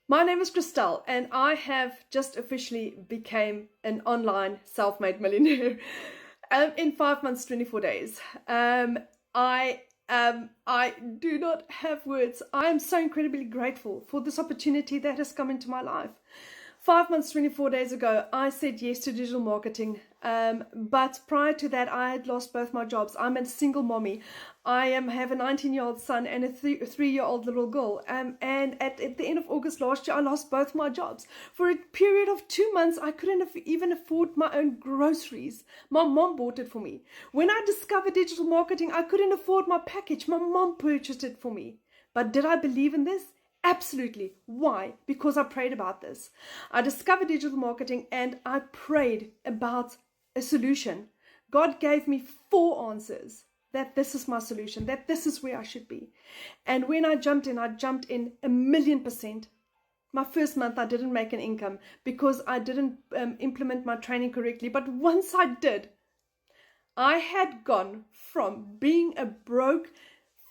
My name is Christelle, and I have just officially became an online self-made millionaire in 5 months, 24 days. I do not have words. I am so incredibly grateful for this opportunity that has come into my life. 5 months, 24 days ago, I said yes to digital marketing. But prior to that, I had lost both my jobs. I'm a single mommy. Have a 19-year-old son and a 3-year-old little girl. And at the end of August last year, I lost both my jobs. For a period of 2 months, I couldn't even afford my own groceries. My mom bought it for me. When I discovered digital marketing, I couldn't afford my package. My mom purchased it for me. But did I believe in this? Absolutely. Why? Because I prayed about this. I discovered digital marketing and I prayed about a solution. God gave me 4 answers that this is my solution, that this is where I should be. And when I jumped in 1,000,000%. My first month, I didn't make an income because I didn't implement my training correctly. But once I did, I had gone from being a broke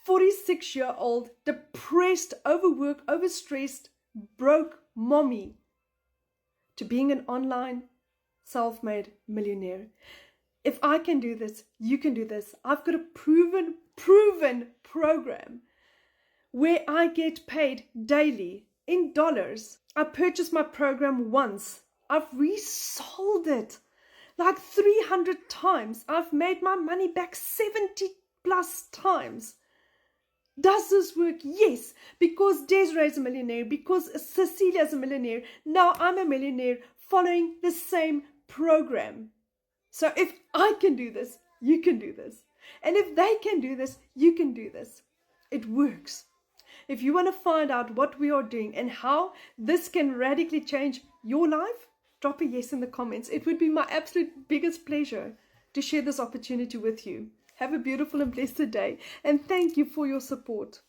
46-year-old, depressed, overworked, overstressed, broke mommy to being an online self-made millionaire. If I can do this, you can do this. I've got a proven program where I get paid daily in dollars. I purchased my program once. I've resold it like 300 times. I've made my money back 70 plus times. Does this work? Yes, because Desiree is a millionaire, because Cecilia is a millionaire. Now I'm a millionaire following the same program. So if I can do this, you can do this. And if they can do this, you can do this. It works. If you want to find out what we are doing and how this can radically change your life, drop a yes in the comments. It would be my absolute biggest pleasure to share this opportunity with you. Have a beautiful and blessed day, and thank you for your support.